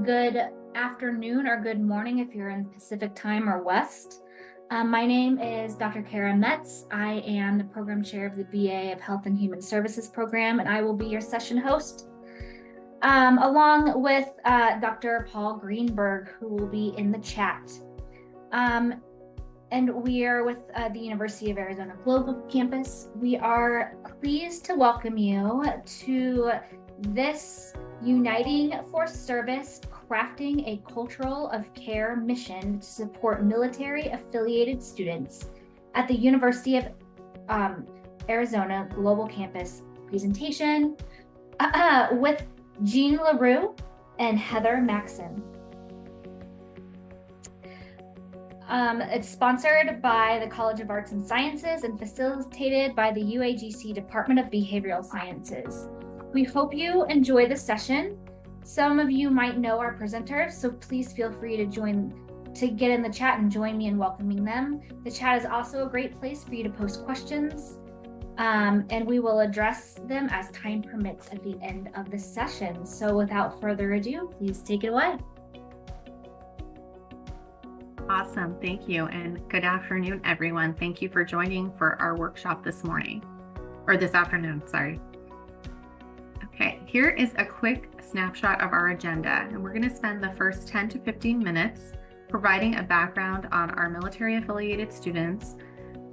Good afternoon or good morning if you're in Pacific time or West. My name is Dr. Kara Metz. I am the program chair of the BA of Health and Human Services program, and I will be your session host, along with Dr. Paul Greenberg, who will be in the chat. And we are with the University of Arizona Global Campus. We are pleased to welcome you to this Uniting for Service, Crafting a Cultural of Care mission to support military-affiliated students at the University of Arizona Global Campus presentation with Jean LaRue and Heather Maxson. It's sponsored by the College of Arts and Sciences and facilitated by the UAGC Department of Behavioral Sciences. We hope you enjoy the session. Some of you might know our presenters, so please feel free to get in the chat and join me in welcoming them. The chat is also a great place for you to post questions, and we will address them as time permits at the end of the session. So without further ado, please take it away. Awesome, thank you, and good afternoon, everyone. Thank you for joining for our workshop this afternoon, sorry. Okay, here is a quick snapshot of our agenda, and we're going to spend the first 10 to 15 minutes providing a background on our military-affiliated students,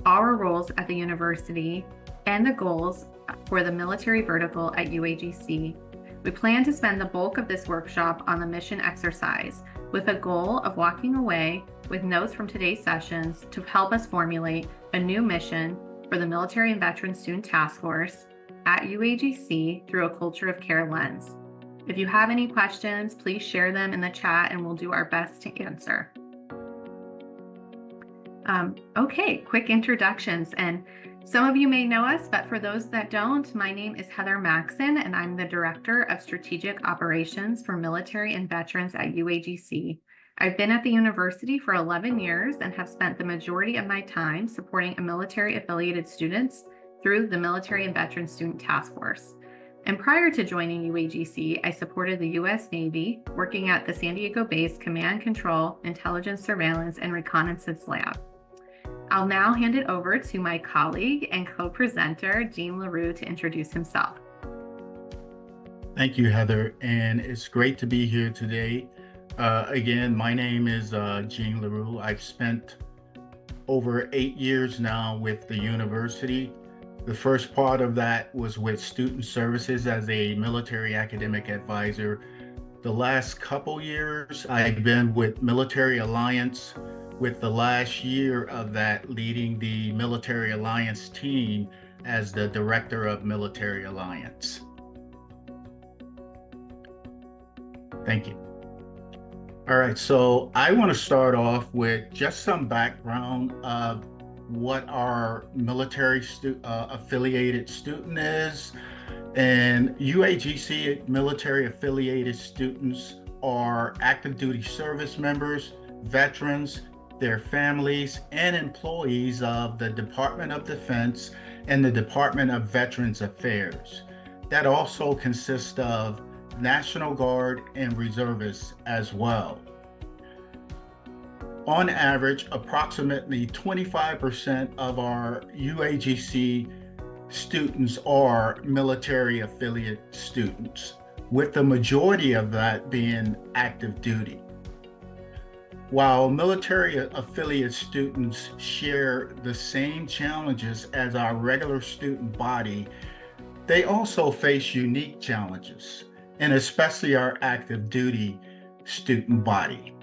our roles at the university, and the goals for the military vertical at UAGC. We plan to spend the bulk of this workshop on the mission exercise, with a goal of walking away with notes from today's sessions to help us formulate a new mission for the Military and Veteran Student Task Force at UAGC through a culture of care lens. If you have any questions, please share them in the chat and we'll do our best to answer. Okay, quick introductions. And some of you may know us, but for those that don't, my name is Heather Maxson and I'm the Director of Strategic Operations for Military and Veterans at UAGC. I've been at the university for 11 years and have spent the majority of my time supporting military-affiliated students through the Military and Veteran Student Task Force. And prior to joining UAGC, I supported the U.S. Navy, working at the San Diego-based Command Control, Intelligence Surveillance, and Reconnaissance Lab. I'll now hand it over to my colleague and co-presenter, Jean LaRue, to introduce himself. Thank you, Heather, and it's great to be here today. Again, my name is Jean LaRue. I've spent over 8 years now with the university. The first part of that was with Student Services as a military academic advisor. The last couple years, I've been with Military Alliance, with the last year of that leading the Military Alliance team as the Director of Military Alliance. Thank you. All right, so I want to start off with just some background of what our military affiliated student is. And UAGC military affiliated students are active duty service members, veterans, their families, and employees of the Department of Defense and the Department of Veterans Affairs. That also consists of National Guard and reservists as well. On average, approximately 25% of our UAGC students are military affiliate students, with the majority of that being active duty. While military affiliate students share the same challenges as our regular student body, they also face unique challenges, and especially our active duty student body.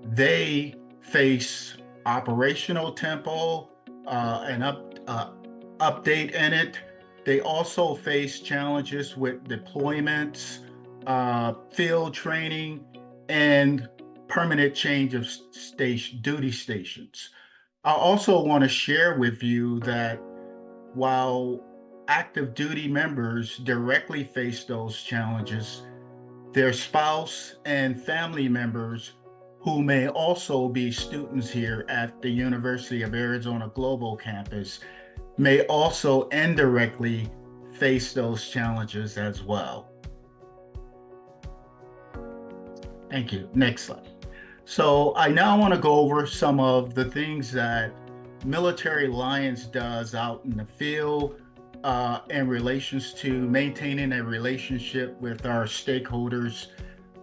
They face operational tempo and update in it. They also face challenges with deployments, field training, and permanent change of duty stations. I also want to share with you that while active duty members directly face those challenges, their spouse and family members who may also be students here at the University of Arizona Global Campus may also indirectly face those challenges as well. Thank you. Next slide. So I now want to go over some of the things that Military Alliance does out in the field in relations to maintaining a relationship with our stakeholders,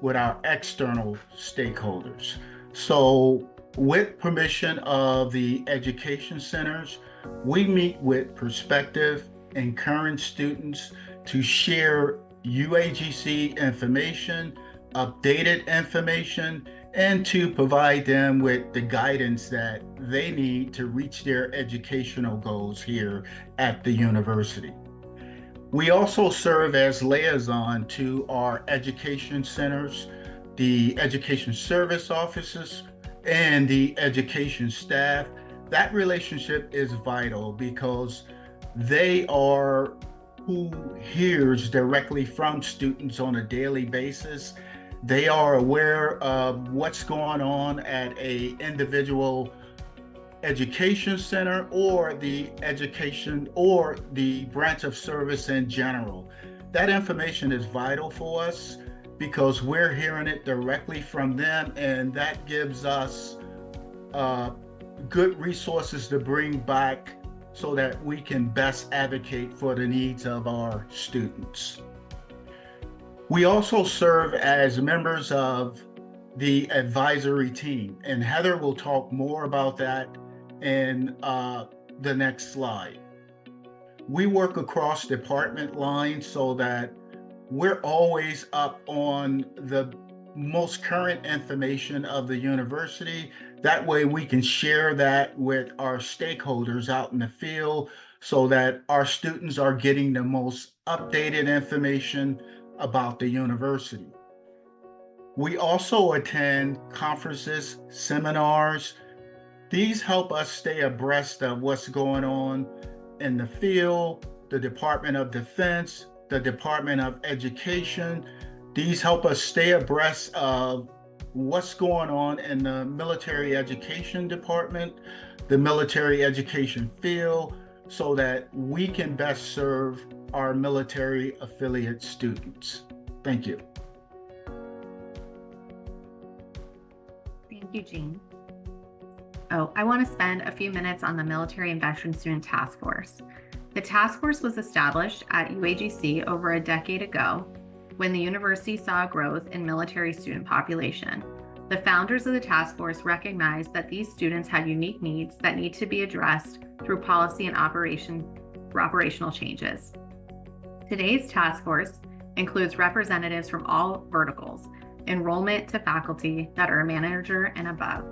with our external stakeholders. So with permission of the education centers, we meet with prospective and current students to share UAGC information, updated information, and to provide them with the guidance that they need to reach their educational goals here at the university. We also serve as liaison to our education centers, the education service offices, and the education staff. That relationship is vital because they are who hears directly from students on a daily basis. They are aware of what's going on at a individual education center or the education or the branch of service in general. That information is vital for us because we're hearing it directly from them, and that gives us good resources to bring back so that we can best advocate for the needs of our students. We also serve as members of the advisory team, and Heather will talk more about that in the next slide. We work across department lines so that we're always up on the most current information of the university. That way we can share that with our stakeholders out in the field so that our students are getting the most updated information about the university. We also attend conferences, seminars. These help us stay abreast of what's going on in the field, the Department of Defense, the Department of Education. These help us stay abreast of what's going on in the military education department, the military education field, so that we can best serve our military affiliate students. Thank you. Thank you, Jean. I want to spend a few minutes on the Military and Veteran Student Task Force. The task force was established at UAGC over a decade ago when the university saw a growth in military student population. The founders of the task force recognized that these students had unique needs that need to be addressed through policy and operational changes. Today's task force includes representatives from all verticals, enrollment to faculty that are a manager and above.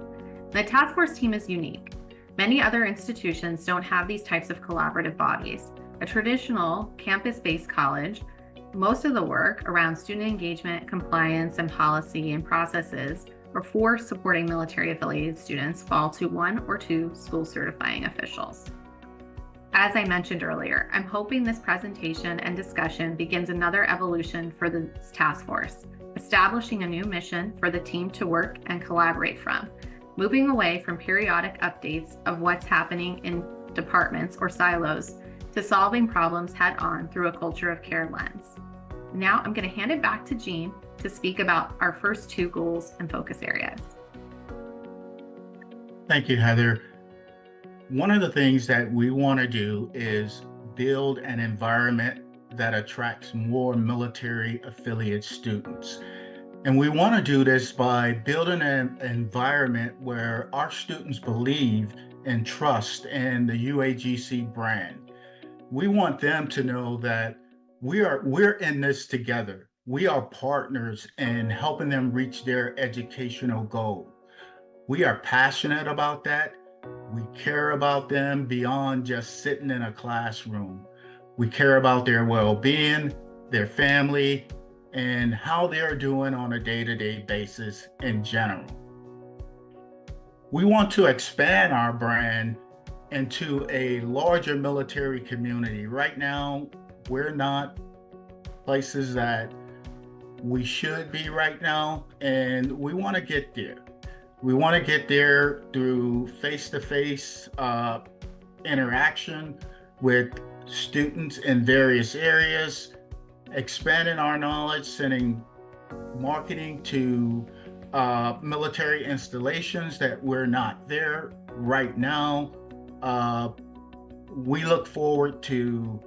The task force team is unique. Many other institutions don't have these types of collaborative bodies. A traditional campus-based college, most of the work around student engagement, compliance, and policy and processes or for supporting military affiliated students fall to one or two school certifying officials. As I mentioned earlier, I'm hoping this presentation and discussion begins another evolution for this task force, establishing a new mission for the team to work and collaborate from, moving away from periodic updates of what's happening in departments or silos to solving problems head-on through a culture of care lens. Now I'm going to hand it back to Jean to speak about our first two goals and focus areas. Thank you, Heather. One of the things that we want to do is build an environment that attracts more military affiliate students. And we want to do this by building an environment where our students believe and trust in the UAGC brand. We want them to know that we're in this together. We are partners in helping them reach their educational goal. We are passionate about that. We care about them beyond just sitting in a classroom. We care about their well-being, their family, and how they're doing on a day-to-day basis in general. We want to expand our brand into a larger military community. Right now, we're not places that we should be right now, and we want to get there. We want to get there through face-to-face interaction with students in various areas, expanding our knowledge, sending marketing to military installations that we're not there right now. We look forward to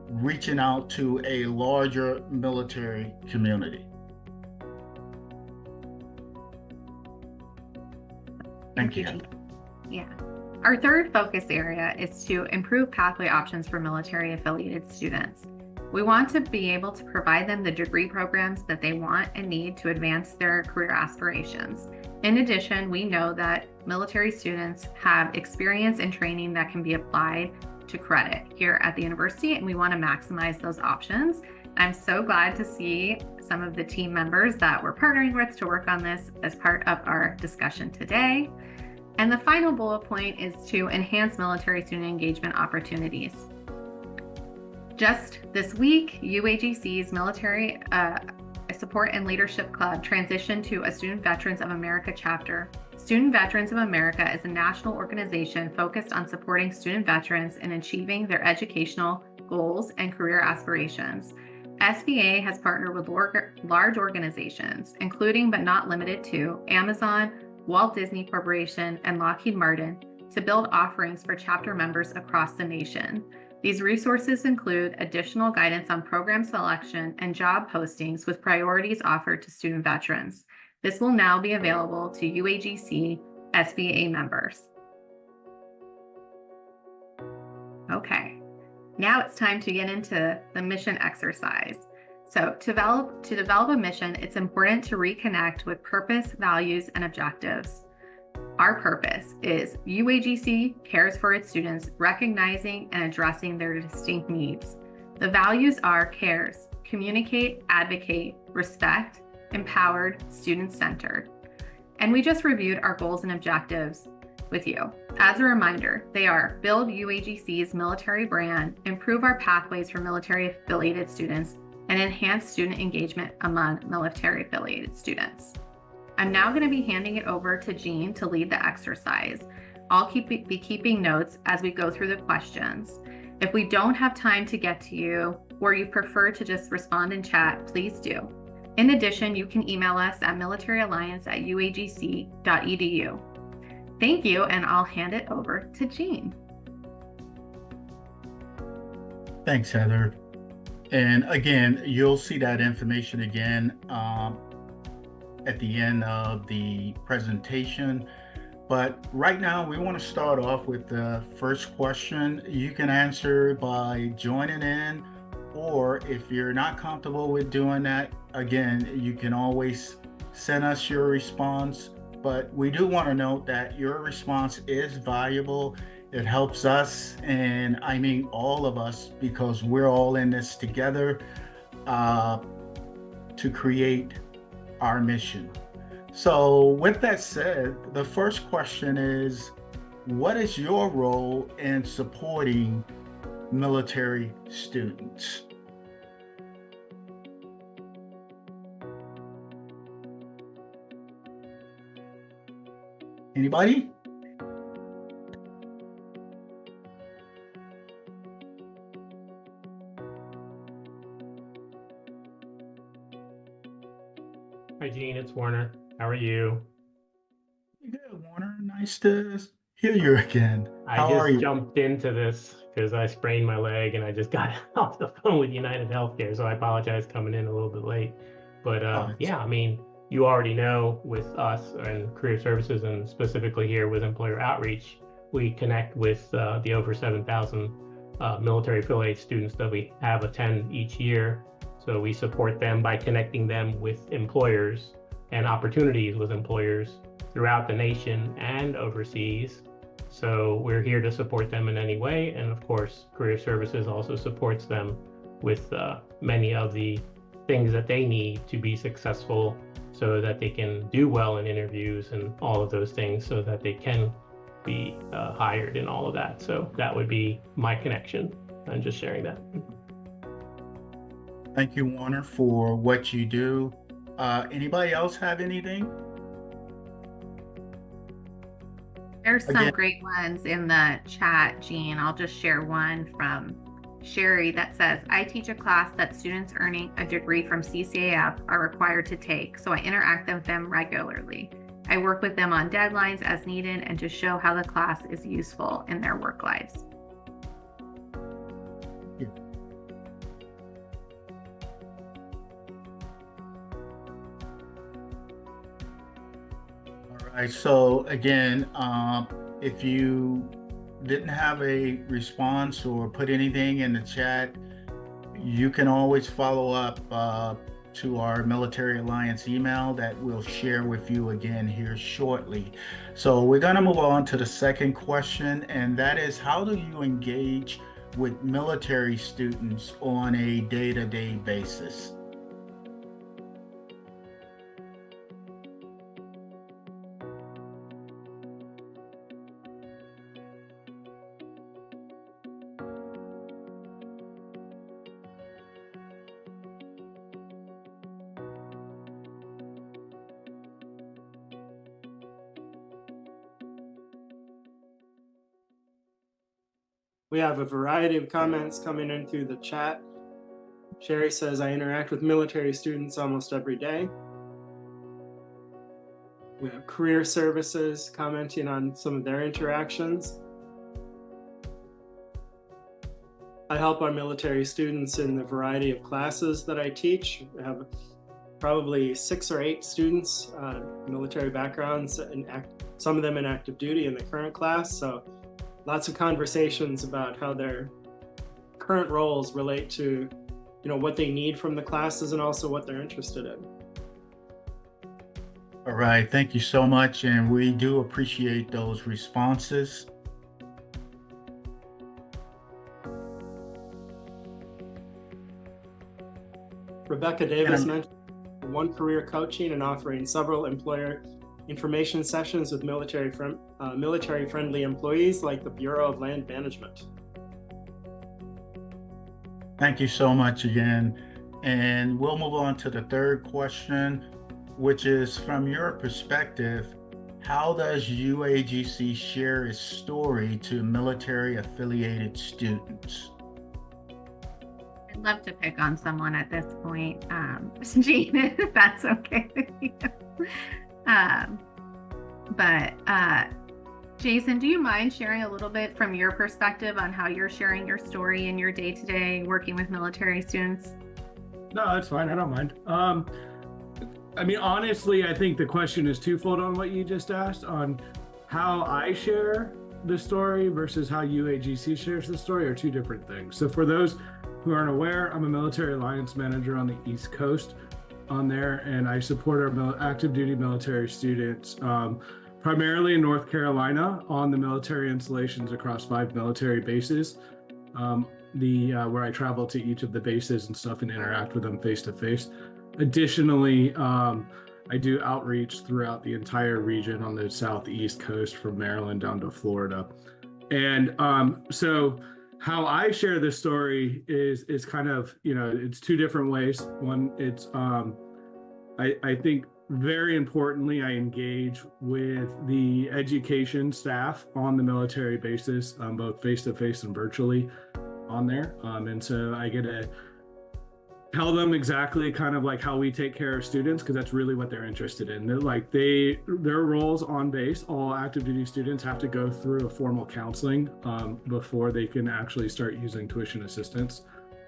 reaching out to a larger military community. Thank you. Yeah. Our third focus area is to improve pathway options for military affiliated students. We want to be able to provide them the degree programs that they want and need to advance their career aspirations. In addition, we know that military students have experience and training that can be applied to credit here at the university, and we want to maximize those options. I'm so glad to see some of the team members that we're partnering with to work on this as part of our discussion today. And the final bullet point is to enhance military student engagement opportunities. Just this week, UAGC's Military Support and Leadership Club transitioned to a Student Veterans of America chapter. Student Veterans of America is a national organization focused on supporting student veterans in achieving their educational goals and career aspirations. SVA has partnered with large organizations, including but not limited to Amazon, Walt Disney Corporation, and Lockheed Martin, to build offerings for chapter members across the nation. These resources include additional guidance on program selection and job postings with priorities offered to student veterans. This will now be available to UAGC SVA members. Okay, now it's time to get into the mission exercise. So to develop a mission, it's important to reconnect with purpose, values, and objectives. Our purpose is UAGC cares for its students, recognizing and addressing their distinct needs. The values are cares, communicate, advocate, respect, empowered, student-centered. And we just reviewed our goals and objectives with you. As a reminder, they are build UAGC's military brand, improve our pathways for military affiliated students, and enhance student engagement among military affiliated students. I'm now going to be handing it over to Jean to lead the exercise. I'll be keeping notes as we go through the questions. If we don't have time to get to you, or you prefer to just respond in chat, please do. In addition, you can email us at militarylliance@uagc.edu. Thank you, and I'll hand it over to Jean. Thanks, Heather. And again, you'll see that information again at the end of the presentation. But right now, we want to start off with the first question. You can answer by joining in, or if you're not comfortable with doing that, again, you can always send us your response. But we do want to note that your response is valuable. It helps us, and I mean all of us, because we're all in this together to create our mission. So with that said, the first question is, what is your role in supporting military students? Anybody? Hi, Jean, it's Warner. How are you? Good, Warner. Nice to hear you again. How are I you? just jumped into this because I sprained my leg and I just got off the phone with United Healthcare, so I apologize coming in a little bit late. But yeah, I mean, you already know with us and Career Services, and specifically here with Employer Outreach, we connect with the over 7,000 military affiliated students that we have attend each year. So we support them by connecting them with employers and opportunities with employers throughout the nation and overseas. So we're here to support them in any way. And of course, Career Services also supports them with many of the things that they need to be successful, so that they can do well in interviews and all of those things, so that they can be hired and all of that. So that would be my connection. I'm just sharing that. Thank you, Warner, for what you do. Anybody else have anything? There's some great ones in the chat, Jean. I'll just share one from Sherry that says, I teach a class that students earning a degree from CCAF are required to take, so I interact with them regularly. I work with them on deadlines as needed and to show how the class is useful in their work lives. All right, so again, if you didn't have a response or put anything in the chat, you can always follow up to our Military Alliance email that we'll share with you again here shortly. So we're going to move on to the second question, and that is, how do you engage with military students on a day-to-day basis? We have a variety of comments coming in through the chat. Sherry says, I interact with military students almost every day. We have career services commenting on some of their interactions. I help our military students in the variety of classes that I teach. I have probably 6 or 8 students, military backgrounds, and some of them in active duty in the current class. So lots of conversations about how their current roles relate to, what they need from the classes and also what they're interested in. All right, thank you so much, and we do appreciate those responses. Rebecca Davis mentioned one career coaching and offering several employer information sessions with military-friendly employees like the Bureau of Land Management. Thank you so much again. And we'll move on to the third question, which is, from your perspective, how does UAGC share its story to military-affiliated students? I'd love to pick on someone at this point, Jean, if that's okay with you. Jason, do you mind sharing a little bit from your perspective on how you're sharing your story in your day-to-day working with military students? No, that's fine. I don't mind. Honestly, I think the question is twofold on what you just asked, on how I share the story versus how UAGC shares the story are two different things. So for those who aren't aware, I'm a military alliance manager on the East Coast on there, and I support our active duty military students primarily in North Carolina on the military installations across 5 military bases, where I travel to each of the bases and stuff and interact with them face to face. Additionally, I do outreach throughout the entire region on the southeast coast from Maryland down to Florida. And so how I share this story is kind of, it's two different ways. One, it's I think very importantly, I engage with the education staff on the military bases, both face-to-face and virtually on there. And so I get to tell them exactly kind of like how we take care of students, because that's really what they're interested in. Their roles on base, all active duty students have to go through a formal counseling before they can actually start using tuition assistance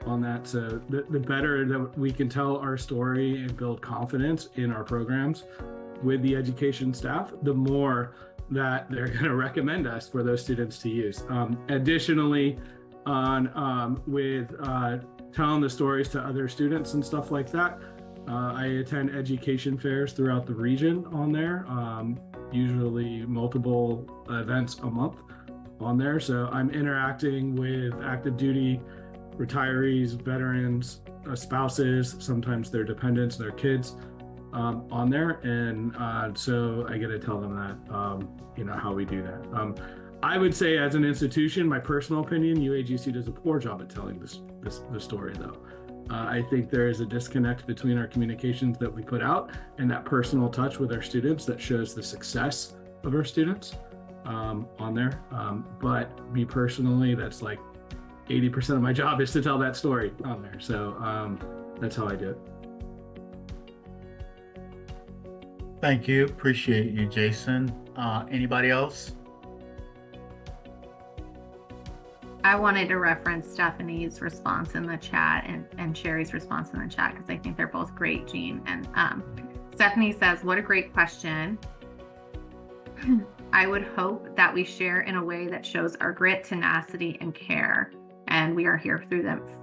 on that. So the better that we can tell our story and build confidence in our programs with the education staff, the more that they're going to recommend us for those students to use. Additionally, with telling the stories to other students and stuff like that, I attend education fairs throughout the region on there, usually multiple events a month on there. So I'm interacting with active duty retirees, veterans, spouses, sometimes their dependents, their kids on there. And so I get to tell them that, how we do that. I would say as an institution, my personal opinion, UAGC does a poor job at telling the story though. I think there is a disconnect between our communications that we put out and that personal touch with our students that shows the success of our students on there. But me personally, that's like 80% of my job is to tell that story on there. So that's how I do it. Thank you. Appreciate you, Jason. Anybody else? I wanted to reference Stephanie's response in the chat and Sherry's response in the chat because I think they're both great, Jean. And Stephanie says, what a great question. I would hope that we share in a way that shows our grit, tenacity, and care. And we are here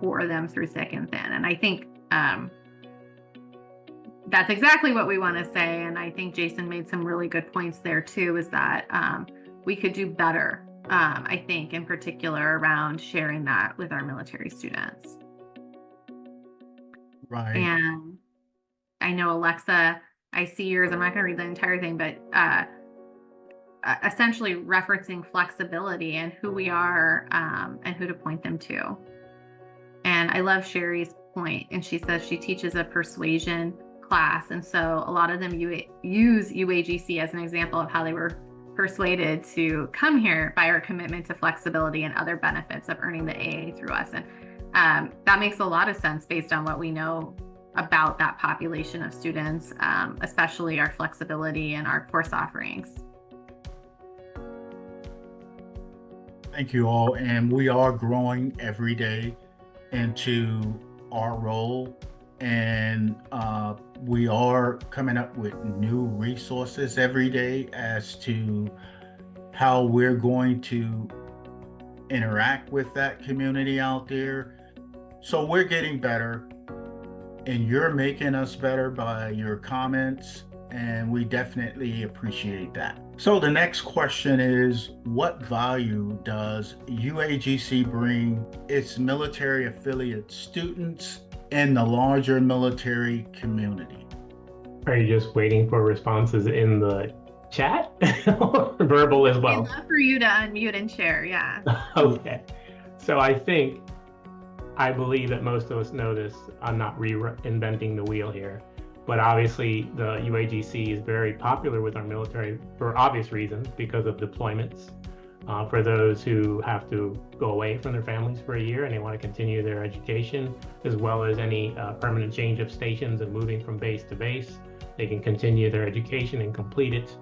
for them through thick and thin. And I think that's exactly what we want to say. And I think Jason made some really good points there too, is that we could do better, I think, in particular around sharing that with our military students. Right. And I know, Alexa, I see yours. I'm not going to read the entire thing, but essentially referencing flexibility and who we are and who to point them to. And I love Sherry's point. And she says she teaches a persuasion class. And so a lot of them use UAGC as an example of how they were persuaded to come here by our commitment to flexibility and other benefits of earning the AA through us. And that makes a lot of sense based on what we know about that population of students, especially our flexibility and our course offerings. Thank you all. And we are growing every day into our role. And we are coming up with new resources every day as to how we're going to interact with that community out there. So we're getting better, and you're making us better by your comments, and we definitely appreciate that. So the next question is, what value does UAGC bring its military affiliate students and the larger military community? Are you just waiting for responses in the chat or verbal as well? I'd love for you to unmute and share, yeah. Okay. So I believe that most of us know this. I'm not reinventing the wheel here, but obviously the UAGC is very popular with our military for obvious reasons because of deployments. For those who have to go away from their families for a year and they want to continue their education, as well as any permanent change of stations and moving from base to base, they can continue their education and complete it.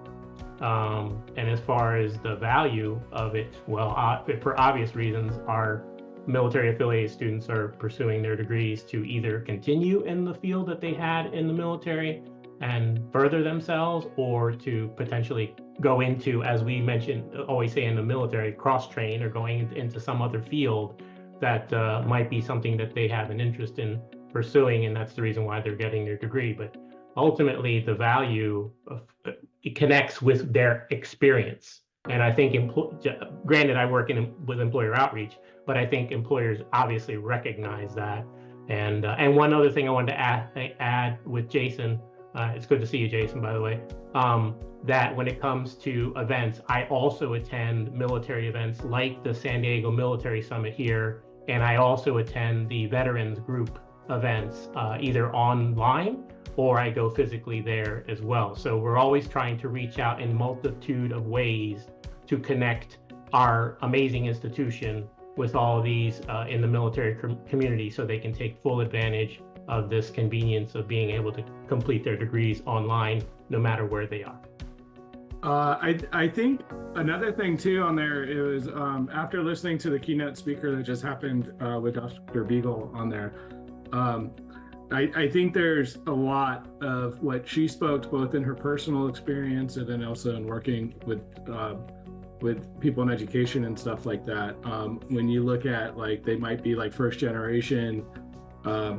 And as far as the value of it, well, for obvious reasons, our military affiliated students are pursuing their degrees to either continue in the field that they had in the military and further themselves, or to potentially go into, as we mentioned, always say in the military, cross-train or going into some other field that might be something that they have an interest in pursuing, and that's the reason why they're getting their degree. But ultimately, the value it connects with their experience. And I think, granted, I work with employer outreach, but I think employers obviously recognize that. And one other thing I wanted to add with Jason, it's good to see you, Jason, by the way, that when it comes to events, I also attend military events like the San Diego Military Summit here, and I also attend the Veterans Group events, either online or I go physically there as well. So we're always trying to reach out in multitude of ways to connect our amazing institution with all of these in the military community so they can take full advantage of this convenience of being able to complete their degrees online, no matter where they are. I think another thing too on there is after listening to the keynote speaker that just happened with Dr. Beagle on there, I think there's a lot of what she spoke both in her personal experience and then also in working with people in education and stuff like that. When you look at like they might be like first generation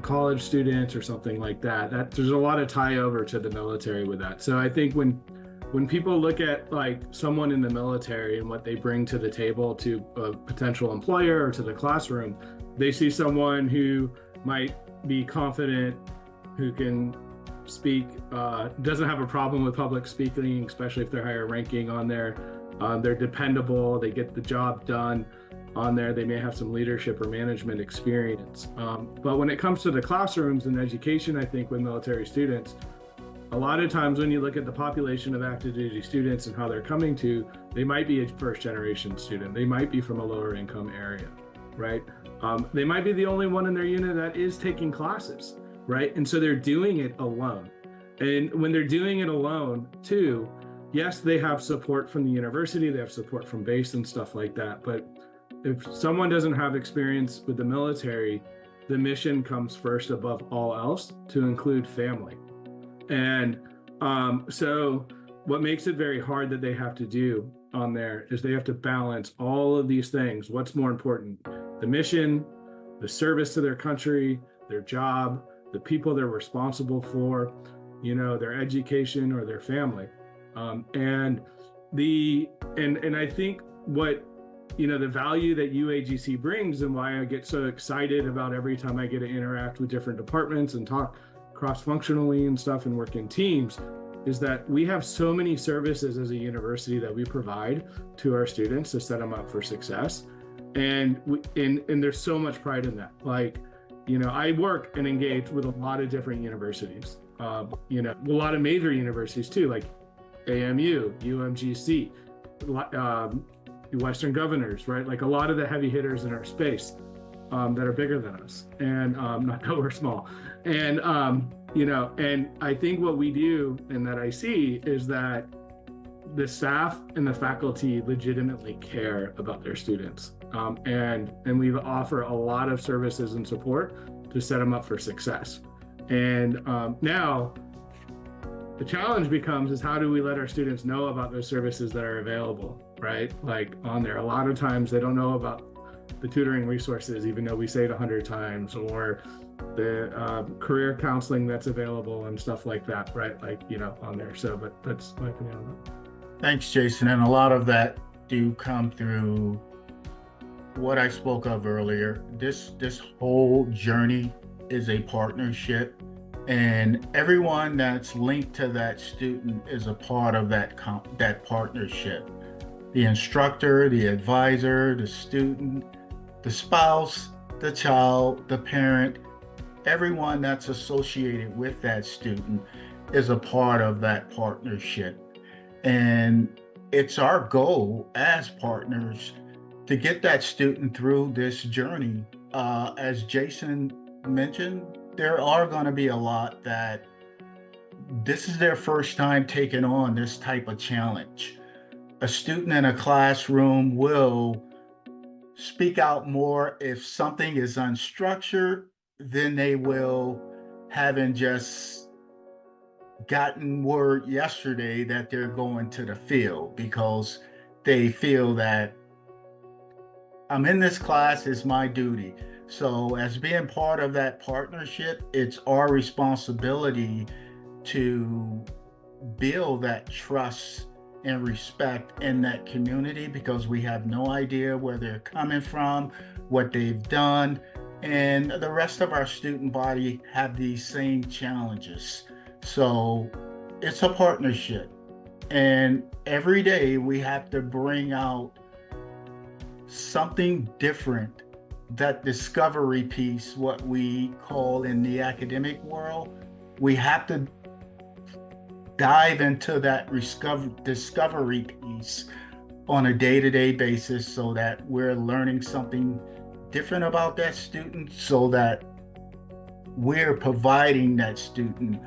college students or something like that, there's a lot of tie over to the military with that. So I think when people look at like someone in the military and what they bring to the table to a potential employer or to the classroom, they see someone who might be confident, who can speak, doesn't have a problem with public speaking, especially if they're higher ranking on there. They're dependable, they get the job done on there. They may have some leadership or management experience. But when it comes to the classrooms and education, I think with military students, a lot of times when you look at the population of active duty students and how they're coming to, they might be a first generation student. They might be from a lower income area. right? They might be the only one in their unit that is taking classes, right? And so they're doing it alone. And when they're doing it alone too, yes, they have support from the university, they have support from base and stuff like that. But if someone doesn't have experience with the military, the mission comes first above all else, to include family. And so what makes it very hard that they have to do on there is they have to balance all of these things. What's more important? The mission, the service to their country, their job, the people they're responsible for, you know, their education or their family. And I think what, you know, the value that UAGC brings, and why I get so excited about every time I get to interact with different departments and talk cross-functionally and stuff and work in teams, is that we have so many services as a university that we provide to our students to set them up for success. And there's so much pride in that. Like, you know, I work and engage with a lot of different universities, you know, a lot of major universities too, like AMU, UMGC, Western Governors, right? Like a lot of the heavy hitters in our space that are bigger than us, and not that we're small. And, you know, and I think what we do and that I see is that the staff and the faculty legitimately care about their students. And we offer a lot of services and support to set them up for success. And now the challenge becomes is how do we let our students know about those services that are available, right? Like on there, a lot of times they don't know about the tutoring resources, even though we say it 100 times, or the career counseling that's available and stuff like that, right? Like, you know, on there. So, but that's my opinion on that. Thanks, Jason. And a lot of that do come through what I spoke of earlier. This whole journey is a partnership, and everyone that's linked to that student is a part of that partnership. The instructor, the advisor, the student, the spouse, the child, the parent, everyone that's associated with that student is a part of that partnership. And it's our goal as partners to get that student through this journey. As Jason mentioned, there are going to be a lot that this is their first time taking on this type of challenge. A student in a classroom will speak out more if something is unstructured than they will having just gotten word yesterday that they're going to the field, because they feel that I'm in this class, it's my duty. So as being part of that partnership, it's our responsibility to build that trust and respect in that community, because we have no idea where they're coming from, what they've done, and the rest of our student body have these same challenges. So it's a partnership, and every day we have to bring out something different. That discovery piece, what we call in the academic world, we have to dive into that discovery piece on a day-to-day basis, so that we're learning something different about that student, so that we're providing that student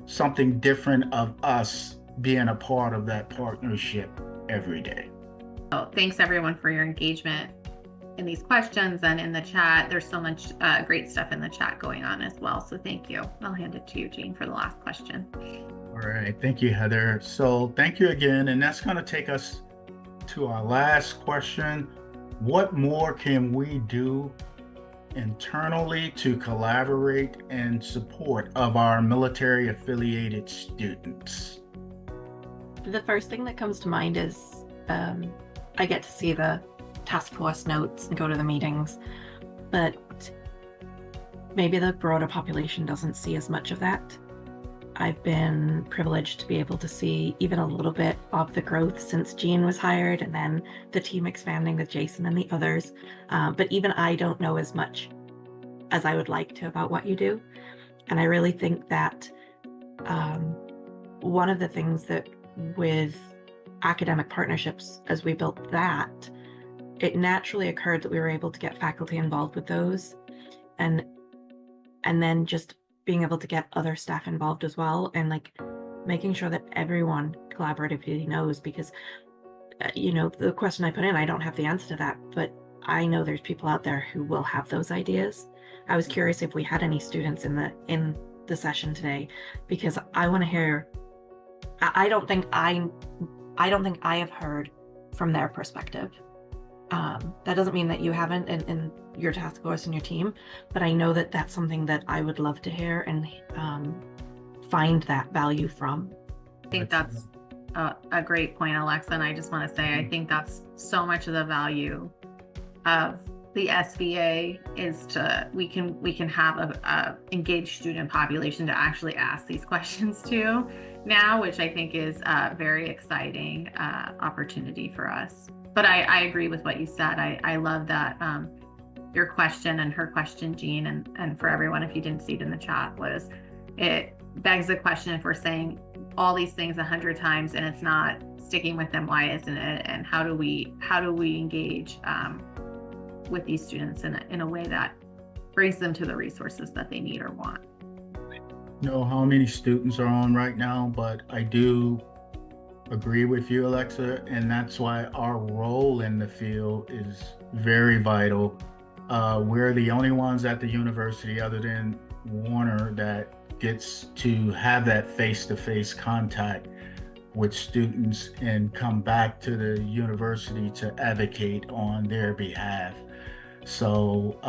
something different of us being a part of that partnership every day. Oh, thanks everyone for your engagement in these questions and in the chat. There's so much great stuff in the chat going on as well. So thank you. I'll hand it to you, Jean, for the last question. All right. Thank you, Heather. So thank you again. And that's going to take us to our last question. What more can we do internally to collaborate and support of our military affiliated students? The first thing that comes to mind is I get to see the task force notes and go to the meetings, but maybe the broader population doesn't see as much of that. I've been privileged to be able to see even a little bit of the growth since Jean was hired, and then the team expanding with Jason and the others. But even I don't know as much as I would like to about what you do. And I really think that one of the things that with academic partnerships, as we built that, it naturally occurred that we were able to get faculty involved with those, and then just being able to get other staff involved as well, and like making sure that everyone collaboratively knows, because the question I put in, I don't have the answer to that, but I know there's people out there who will have those ideas. I was curious if we had any students in the session today, because I want to hear. I don't think I have heard from their perspective. That doesn't mean that you haven't in your task force and your team, but I know that that's something that I would love to hear and find that value from. I think that's a great point, Alexa, and I just want to say I think that's so much of the value of the SVA is we can have a engaged student population to actually ask these questions to now, which I think is a very exciting opportunity for us. But I agree with what you said. I love that your question and her question, Jean, and for everyone, if you didn't see it in the chat, was it begs the question, if we're saying all these things 100 times and it's not sticking with them, why isn't it? And how do we engage with these students in a way that brings them to the resources that they need or want? Know how many students are on right now, but I do agree with you, Alexa, and that's why our role in the field is very vital. We're the only ones at the university, other than Warner, that gets to have that face-to-face contact with students and come back to the university to advocate on their behalf. So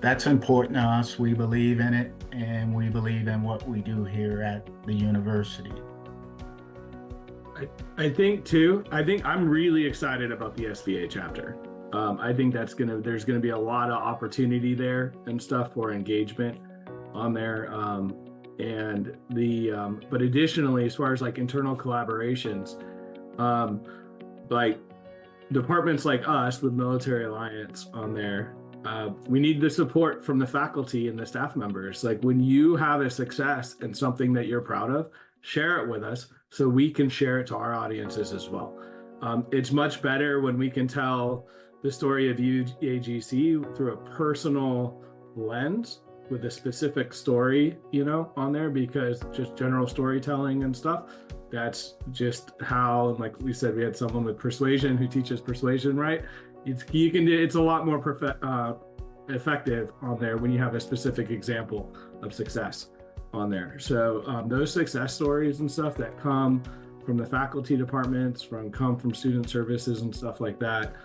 that's important to us. We believe in it, and we believe in what we do here at the university. I think I'm really excited about the SVA chapter. I think there's gonna be a lot of opportunity there and stuff for engagement on there. But additionally, as far as like internal collaborations, like departments like us with Military Alliance on there, we need the support from the faculty and the staff members. Like when you have a success and something that you're proud of, share it with us so we can share it to our audiences as well. It's much better when we can tell the story of UAGC through a personal lens with a specific story, on there, because just general storytelling and stuff, that's just how, like we said, we had someone with persuasion who teaches persuasion, right? It's a lot more effective on there when you have a specific example of success on there. So those success stories and stuff that come from the faculty departments, come from student services and stuff like that,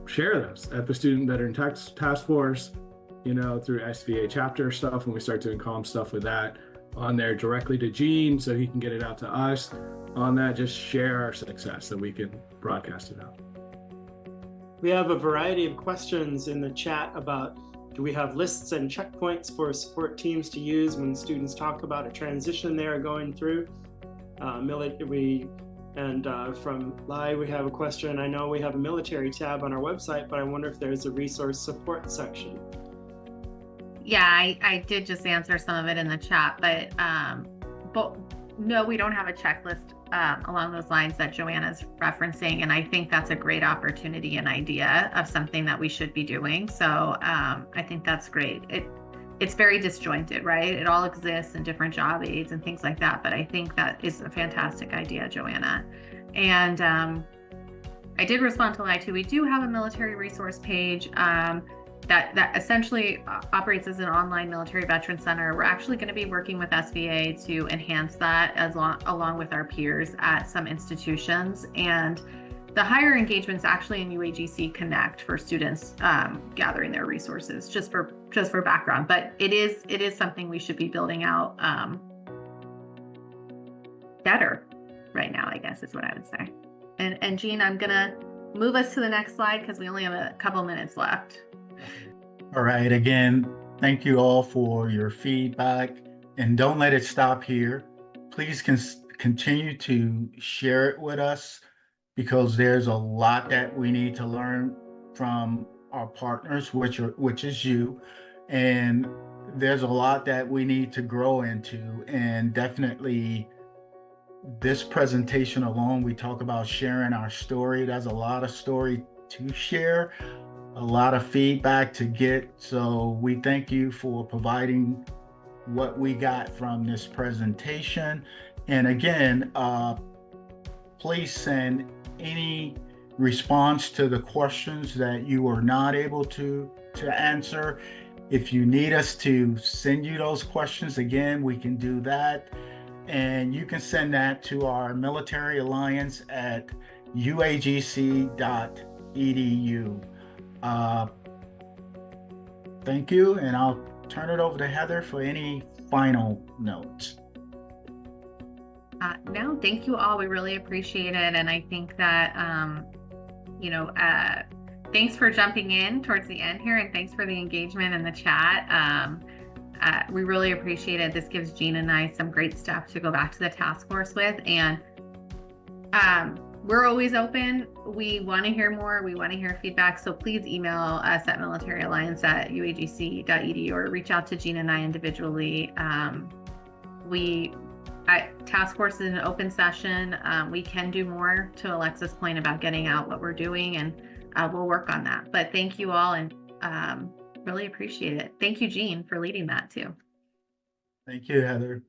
share those at the student that are in task force, through SVA chapter stuff, when we start doing comm stuff with that on there directly to Gene so he can get it out to us on that. Just share our success so we can broadcast it out. We have a variety of questions in the chat about, do we have lists and checkpoints for support teams to use when students talk about a transition they're going through? From Lai, we have a question. I know we have a military tab on our website, but I wonder if there's a resource support section. Yeah, I did just answer some of it in the chat, but no, we don't have a checklist along those lines that Joanna's referencing, and I think that's a great opportunity and idea of something that we should be doing. So I think that's great. It's very disjointed, right? It all exists in different job aids and things like that, but I think that is a fantastic idea, Joanna. And I did respond to Lai too. We do have a military resource page that essentially operates as an online military veteran center. We're actually going to be working with SVA to enhance that along with our peers at some institutions. And the higher engagement's actually in UAGC Connect for students gathering their resources, just for background. But it is something we should be building out better right now, I guess is what I would say. And Jean, I'm gonna move us to the next slide because we only have a couple minutes left. All right, again, thank you all for your feedback, and don't let it stop here. Please continue to share it with us, because there's a lot that we need to learn from our partners, which is you, and there's a lot that we need to grow into, and definitely this presentation alone, we talk about sharing our story. There's a lot of story to share, a lot of feedback to get. So we thank you for providing what we got from this presentation. And again, please send any response to the questions that you were not able to answer. If you need us to send you those questions, again, we can do that. And you can send that to our Military Alliance at uagc.edu. Thank you, and I'll turn it over to Heather for any final notes. No, thank you all. We really appreciate it. And I think that, thanks for jumping in towards the end here, and thanks for the engagement in the chat. We really appreciate it. This gives Jean and I some great stuff to go back to the task force with. And we're always open. We want to hear more. We want to hear feedback. So please email us at militaryaLliance@uagc.edu or reach out to Jean and I individually. Task force is an open session. We can do more, to Alexa's point about getting out what we're doing, and we'll work on that. But thank you all, and really appreciate it. Thank you, Jean, for leading that too. Thank you, Heather.